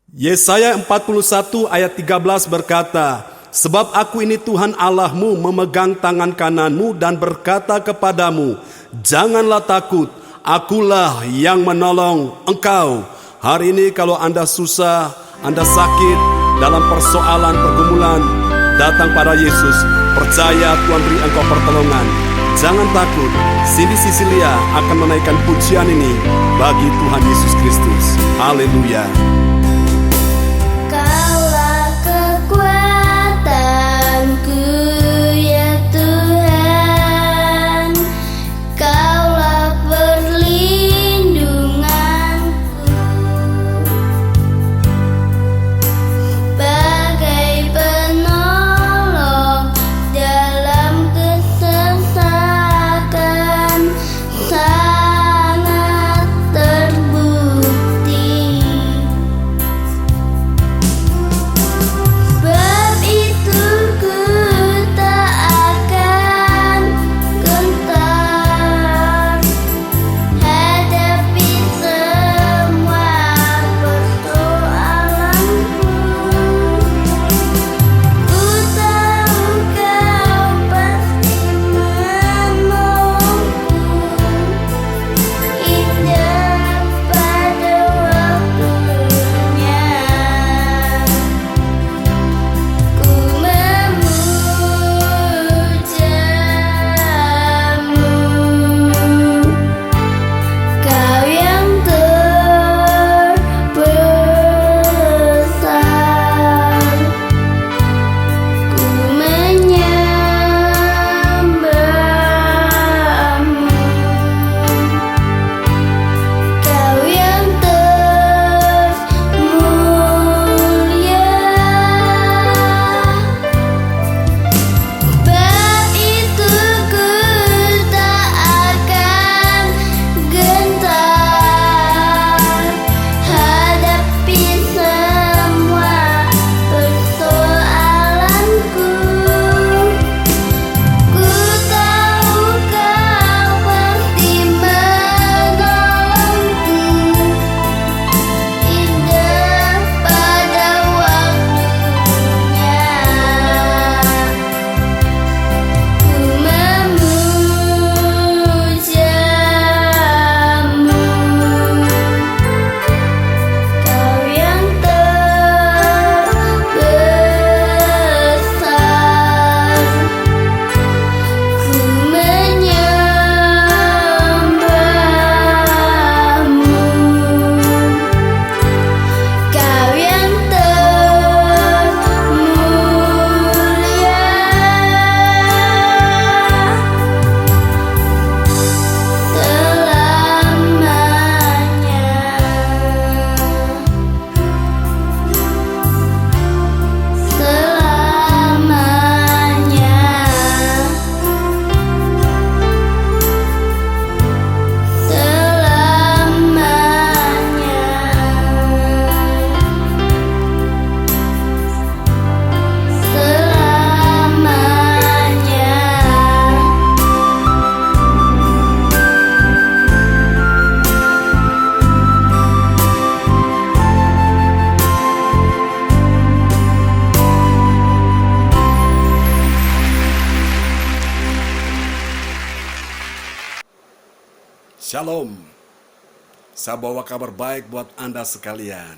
Yesaya 41 ayat 13 berkata, "Sebab aku ini Tuhan Allahmu memegang tangan kananmu dan berkata kepadamu, janganlah takut, akulah yang menolong engkau." Hari ini kalau Anda susah, Anda sakit, dalam persoalan pergumulan, datang pada Yesus, percaya Tuhan beri engkau pertolongan. Jangan takut, Cindy Cecilia akan menaikkan pujian ini bagi Tuhan Yesus Kristus. Haleluya. Kaulah kekuatanku, ya Tuhan. Kaulah perlindunganku, bagai penolong dalam kesesakan, sangat terbukti. Sebab itu ku tak akan gentar hadapi semua persoalanku. Ku tahu Kau pasti menolongku, indah pada waktunya. Ku memujamu, Kau yang terbesar. Ku menyembahmu, Kau yang termulia. Sebab itu ku tak akan gentar hadapi semua persoalanku. Ku tahu Kau pasti menolongku, indah pada waktunya. Ku memujamu, Kau yang terbesar. Ku menyembahmu, Kau yang termulia. Shalom. Saya bawa kabar baik buat Anda sekalian,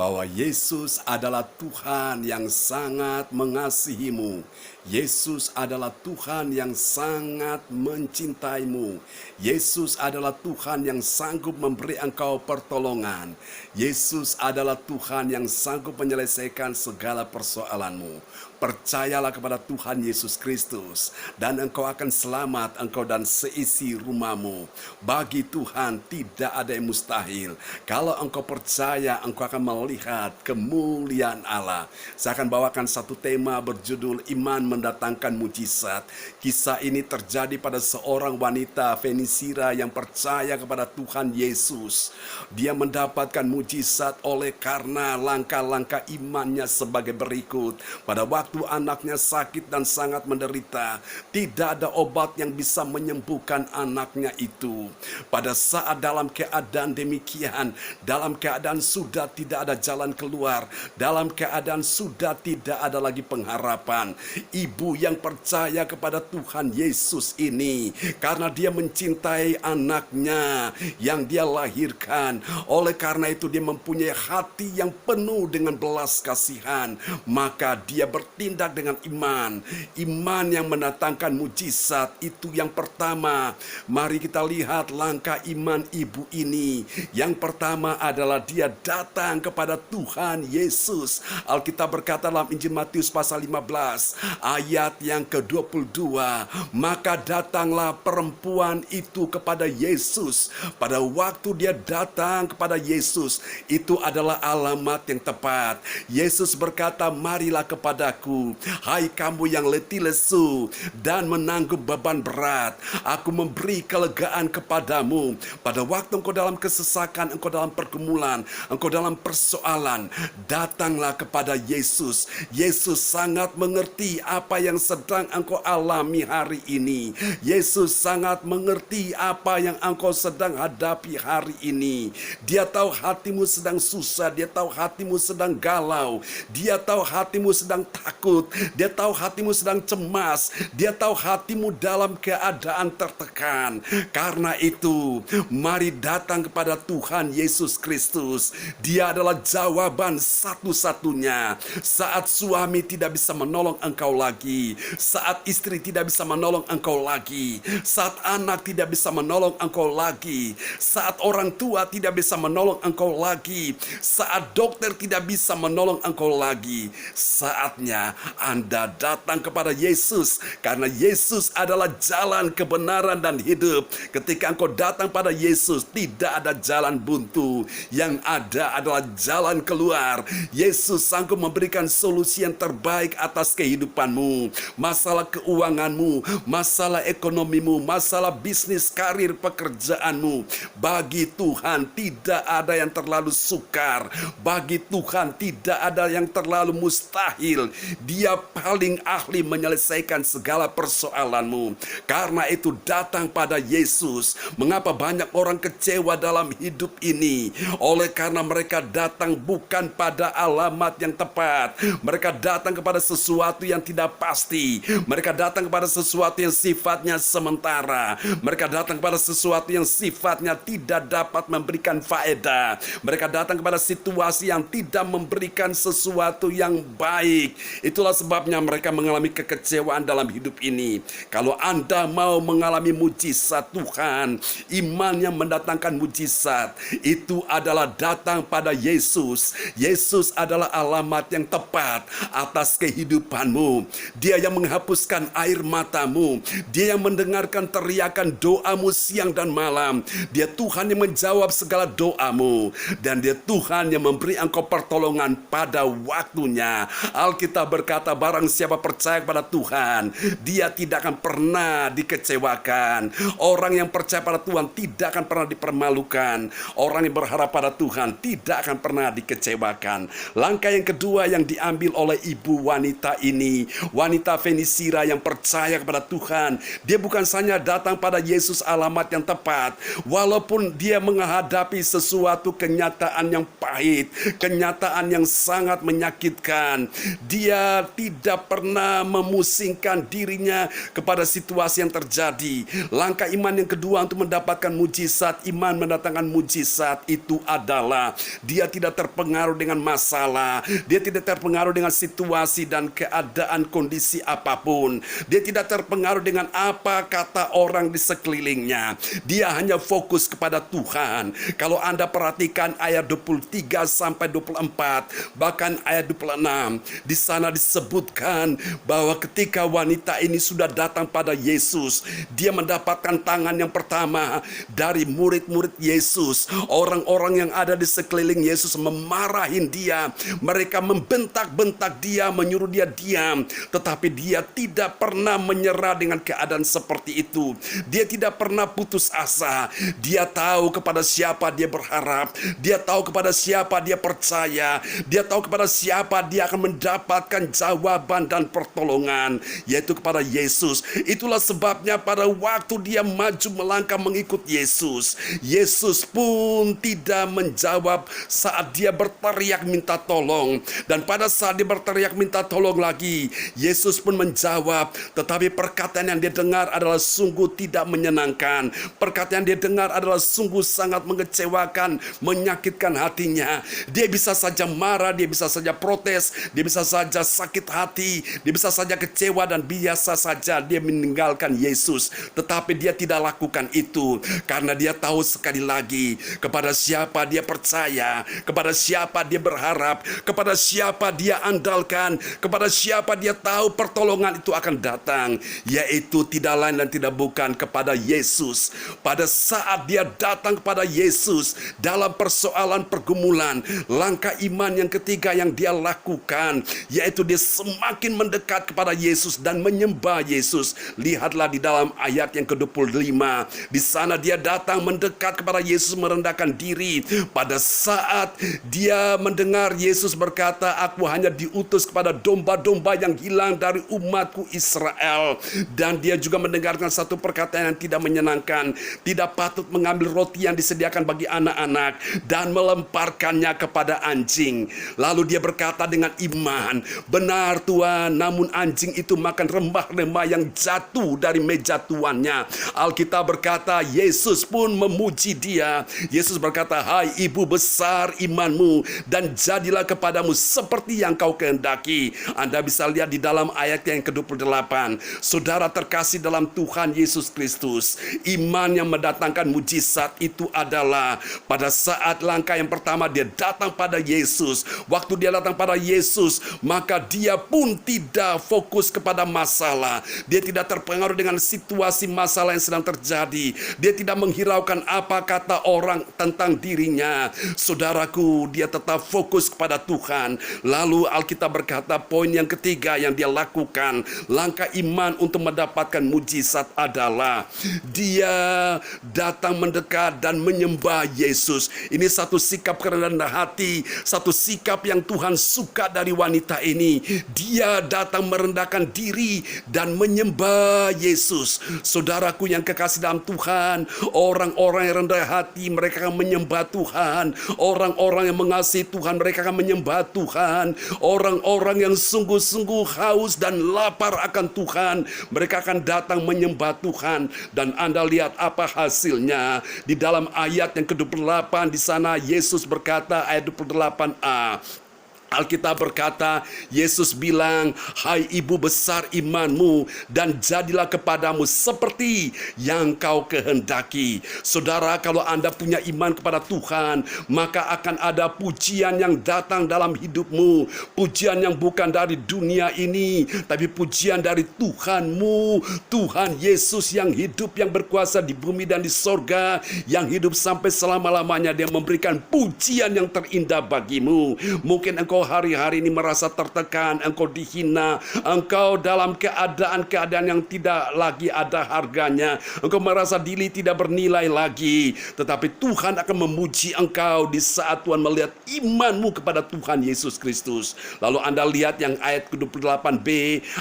bahwa Yesus adalah Tuhan yang sangat mengasihimu. Yesus adalah Tuhan yang sangat mencintaimu. Yesus adalah Tuhan yang sanggup memberi engkau pertolongan. Yesus adalah Tuhan yang sanggup menyelesaikan segala persoalanmu. Percayalah kepada Tuhan Yesus Kristus, dan engkau akan selamat, engkau dan seisi rumahmu. Bagi Tuhan tidak ada yang mustahil. Kalau engkau percaya, engkau akan melihat kemuliaan Allah. Saya akan bawakan satu tema berjudul Iman Mendatangkan Mujizat. Kisah ini terjadi pada seorang wanita Fenisira yang percaya kepada Tuhan Yesus. Dia mendapatkan mujizat oleh karena langkah-langkah imannya sebagai berikut. Pada waktu anaknya sakit dan sangat menderita, tidak ada obat yang bisa menyembuhkan anaknya itu. Pada saat dalam keadaan demikian, dalam keadaan sudah tidak ada jalan keluar dalam keadaan sudah tidak ada lagi pengharapan. Ibu yang percaya kepada Tuhan Yesus ini karena dia mencintai anaknya yang dia lahirkan. Oleh karena itu dia mempunyai hati yang penuh dengan belas kasihan, maka dia bertindak dengan iman. Iman yang mendatangkan mujizat itu yang pertama. Mari kita lihat langkah iman ibu ini. Yang pertama adalah dia datang kepada Tuhan Yesus. Alkitab berkata dalam Injil Matius pasal 15 ayat yang ke-22, maka datanglah perempuan itu kepada Yesus. Pada waktu dia datang kepada Yesus, itu adalah alamat yang tepat. Yesus berkata, marilah kepadaku, hai kamu yang letih lesu dan menanggung beban berat, aku memberi kelegaan kepadamu. Pada waktu engkau dalam kesesakan, engkau dalam pergumulan, engkau dalam persoalan, datanglah kepada Yesus. Yesus sangat mengerti apa yang sedang engkau alami hari ini. Yesus sangat mengerti apa yang engkau sedang hadapi hari ini. Dia tahu hatimu sedang susah, dia tahu hatimu sedang galau, dia tahu hatimu sedang takut, dia tahu hatimu sedang cemas, dia tahu hatimu dalam keadaan tertekan. Karena itu, mari datang kepada Tuhan Yesus Kristus. Dia adalah jawaban satu-satunya. Saat suami tidak bisa menolong engkau lagi, saat istri tidak bisa menolong engkau lagi, saat anak tidak bisa menolong engkau lagi, saat orang tua tidak bisa menolong engkau lagi, saat dokter tidak bisa menolong engkau lagi, saatnya Anda datang kepada Yesus, karena Yesus adalah jalan kebenaran dan hidup. Ketika engkau datang pada Yesus, tidak ada jalan buntu, yang ada adalah jalan keluar. Yesus sanggup memberikan solusi yang terbaik atas kehidupanmu, masalah keuanganmu, masalah ekonomimu, masalah bisnis, karir, pekerjaanmu. Bagi Tuhan tidak ada yang terlalu sukar, bagi Tuhan tidak ada yang terlalu mustahil. Dia paling ahli menyelesaikan segala persoalanmu. Karena itu datang pada Yesus. Mengapa banyak orang kecewa dalam hidup ini? Oleh karena mereka datang bukan pada alamat yang tepat. Mereka datang kepada sesuatu yang tidak pasti. Mereka datang kepada sesuatu yang sifatnya sementara. Mereka datang kepada sesuatu yang sifatnya tidak dapat memberikan faedah. Mereka datang kepada situasi yang tidak memberikan sesuatu yang baik. Itulah sebabnya mereka mengalami kekecewaan dalam hidup ini. Kalau Anda mau mengalami mujizat Tuhan, iman yang mendatangkan mujizat, itu adalah datang pada Yesus. Yesus adalah alamat yang tepat atas kehidupanmu. Dia yang menghapuskan air matamu. Dia yang mendengarkan teriakan doamu siang dan malam. Dia Tuhan yang menjawab segala doamu. Dan dia Tuhan yang memberi engkau pertolongan pada waktunya. Alkitab berkata, barang siapa percaya kepada Tuhan, dia tidak akan pernah dikecewakan. Orang yang percaya pada Tuhan tidak akan pernah dipermalukan. Orang yang berharap pada Tuhan tidak akan pernah dikecewakan. Langkah yang kedua yang diambil oleh ibu wanita ini, wanita Fenisira yang percaya kepada Tuhan, dia bukan hanya datang pada Yesus alamat yang tepat, walaupun dia menghadapi sesuatu kenyataan yang pahit, kenyataan yang sangat menyakitkan. Dia tidak pernah memusingkan dirinya kepada situasi yang terjadi. Langkah iman yang kedua untuk mendapatkan mujizat, iman mendatangkan mujizat, itu adalah dia tidak terpengaruh dengan masalah. Dia tidak terpengaruh dengan situasi dan keadaan kondisi apapun. Dia tidak terpengaruh dengan apa kata orang di sekelilingnya. Dia hanya fokus kepada Tuhan. Kalau Anda perhatikan ayat 23 sampai 24, bahkan ayat 26, di sana disebutkan bahwa ketika wanita ini sudah datang pada Yesus, dia mendapatkan tangan yang pertama dari murid-murid Yesus. Orang-orang yang ada di sekeliling Yesus memarahin dia. Mereka membentak-bentak dia, menyuruh dia diam. Tetapi dia tidak pernah menyerah dengan keadaan seperti itu. Dia tidak pernah putus asa. Dia tahu kepada siapa dia berharap. Dia tahu kepada siapa dia percaya. Dia tahu kepada siapa dia akan mendapatkan jawaban dan pertolongan, yaitu kepada Yesus. Itulah sebabnya pada waktu dia maju melangkah mengikut Yesus, Yesus pun tidak menjawab saat saat dia berteriak minta tolong. Dan pada saat dia berteriak minta tolong lagi, Yesus pun menjawab, tetapi perkataan yang dia dengar adalah sungguh tidak menyenangkan. Perkataan yang dia dengar adalah sungguh sangat mengecewakan, menyakitkan hatinya. Dia bisa saja marah, dia bisa saja protes, dia bisa saja sakit hati, dia bisa saja kecewa, dan biasa saja dia meninggalkan Yesus. Tetapi dia tidak lakukan itu, karena dia tahu sekali lagi kepada siapa dia percaya, kepada siapa dia berharap, kepada siapa dia andalkan, kepada siapa dia tahu pertolongan itu akan datang, yaitu tidak lain dan tidak bukan kepada Yesus. Pada saat dia datang kepada Yesus dalam persoalan pergumulan, langkah iman yang ketiga yang dia lakukan, yaitu dia semakin mendekat kepada Yesus dan menyembah Yesus. Lihatlah di dalam ayat yang ke-25, di sana dia datang mendekat kepada Yesus, merendahkan diri. Pada saat dia mendengar Yesus berkata, aku hanya diutus kepada domba-domba yang hilang dari umatku Israel. Dan dia juga mendengarkan satu perkataan yang tidak menyenangkan, tidak patut mengambil roti yang disediakan bagi anak-anak dan melemparkannya kepada anjing. Lalu dia berkata dengan iman, benar Tuhan, namun anjing itu makan rempah-rempah yang jatuh dari meja tuannya. Alkitab berkata, Yesus pun memuji dia. Yesus berkata, hai ibu, besar imanmu, dan jadilah kepadamu seperti yang kau kehendaki. Anda bisa lihat di dalam ayat yang ke-28. Saudara terkasih dalam Tuhan Yesus Kristus, iman yang mendatangkan mujizat itu adalah pada saat langkah yang pertama dia datang pada Yesus. Waktu dia datang pada Yesus, maka dia pun tidak fokus kepada masalah. Dia tidak terpengaruh dengan situasi masalah yang sedang terjadi. Dia tidak menghiraukan apa kata orang tentang dirinya. Saudaraku, dia tetap fokus kepada Tuhan. Lalu Alkitab berkata poin yang ketiga yang dia lakukan, langkah iman untuk mendapatkan mujizat adalah dia datang mendekat dan menyembah Yesus. Ini satu sikap kerendahan hati, satu sikap yang Tuhan suka dari wanita ini. Dia datang merendahkan diri dan menyembah Yesus. Saudaraku yang kekasih dalam Tuhan, orang-orang yang rendah hati, mereka akan menyembah Tuhan. Orang-orang yang mengasihi Tuhan, mereka akan menyembah Tuhan. Orang-orang yang sungguh-sungguh haus dan lapar akan Tuhan, mereka akan datang menyembah Tuhan. Dan Anda lihat apa hasilnya di dalam ayat yang ke-28. Di sana Yesus berkata, ayat 28a, Alkitab berkata, Yesus bilang, hai ibu, besar imanmu, dan jadilah kepadamu seperti yang kau kehendaki. Saudara, kalau Anda punya iman kepada Tuhan, maka akan ada pujian yang datang dalam hidupmu. Pujian yang bukan dari dunia ini, tapi pujian dari Tuhanmu, Tuhan Yesus yang hidup, yang berkuasa di bumi dan di sorga, yang hidup sampai selama-lamanya. Dia memberikan pujian yang terindah bagimu. Mungkin engkau hari-hari ini merasa tertekan, engkau dihina, engkau dalam keadaan-keadaan yang tidak lagi ada harganya, engkau merasa diri tidak bernilai lagi. Tetapi Tuhan akan memuji engkau di saat Tuhan melihat imanmu kepada Tuhan Yesus Kristus. Lalu Anda lihat yang ayat ke-28b,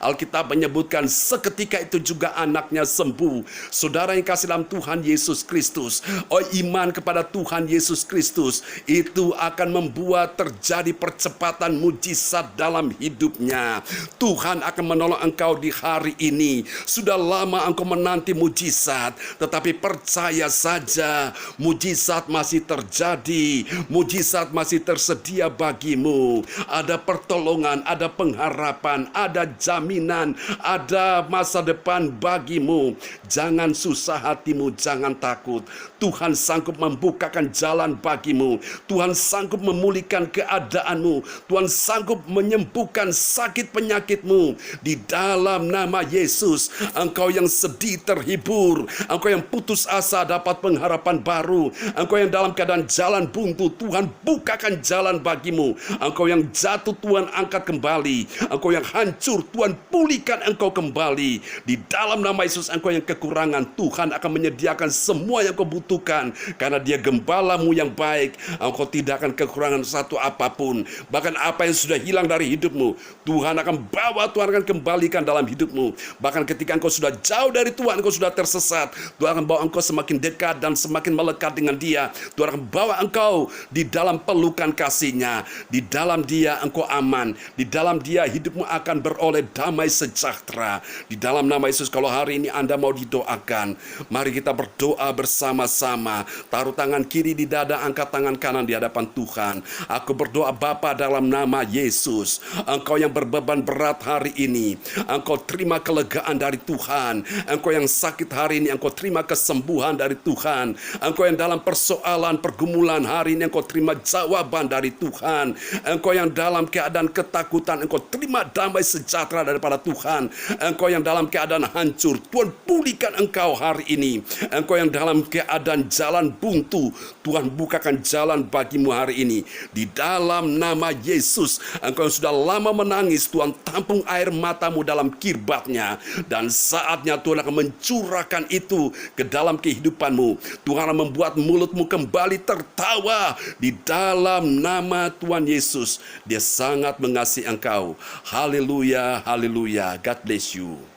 Alkitab menyebutkan seketika itu juga anaknya sembuh. Saudara yang kasih dalam Tuhan Yesus Kristus, iman kepada Tuhan Yesus Kristus itu akan membuat terjadi percepatan mujizat dalam hidupnya. Tuhan akan menolong engkau di hari ini. Sudah lama engkau menanti mujizat, tetapi percaya saja, mujizat masih terjadi, mujizat masih tersedia bagimu. Ada pertolongan, ada pengharapan, ada jaminan, ada masa depan bagimu. Jangan susah hatimu, jangan takut. Tuhan sanggup membukakan jalan bagimu. Tuhan sanggup memulihkan keadaanmu. Tuhan sanggup menyembuhkan sakit penyakitmu. Di dalam nama Yesus, engkau yang sedih terhibur, engkau yang putus asa dapat pengharapan baru, engkau yang dalam keadaan jalan buntu, Tuhan bukakan jalan bagimu. Engkau yang jatuh, Tuhan angkat kembali. Engkau yang hancur, Tuhan pulihkan engkau kembali. Di dalam nama Yesus, engkau yang kekurangan, Tuhan akan menyediakan semua yang kau butuhkan. Karena Dia gembalamu yang baik, engkau tidak akan kekurangan satu apapun. Bahkan Bahkan apa yang sudah hilang dari hidupmu, Tuhan akan bawa, Tuhan akan kembalikan dalam hidupmu. Bahkan ketika engkau sudah jauh dari Tuhan, engkau sudah tersesat, Tuhan akan bawa engkau semakin dekat dan semakin melekat dengan Dia. Tuhan akan bawa engkau di dalam pelukan kasih-Nya. Di dalam Dia engkau aman. Di dalam Dia hidupmu akan beroleh damai sejahtera. Di dalam nama Yesus, kalau hari ini Anda mau didoakan, mari kita berdoa bersama-sama. Taruh tangan kiri di dada, angkat tangan kanan di hadapan Tuhan. Aku berdoa Bapa dalam nama Yesus. Engkau yang berbeban berat hari ini, engkau terima kelegaan dari Tuhan. Engkau yang sakit hari ini, engkau terima kesembuhan dari Tuhan. Engkau yang dalam persoalan, pergumulan hari ini, engkau terima jawaban dari Tuhan. Engkau yang dalam keadaan ketakutan, engkau terima damai sejahtera daripada Tuhan. Engkau yang dalam keadaan hancur, Tuhan pulihkan engkau hari ini. Engkau yang dalam keadaan jalan buntu, Tuhan bukakan jalan bagimu hari ini. Di dalam nama Yesus, engkau yang sudah lama menangis, Tuhan tampung air matamu dalam kirbatnya. Dan saatnya Tuhan akan mencurahkan itu ke dalam kehidupanmu. Tuhan akan membuat mulutmu kembali tertawa. Di dalam nama Tuhan Yesus, Dia sangat mengasihi engkau. Haleluya, haleluya. God bless you.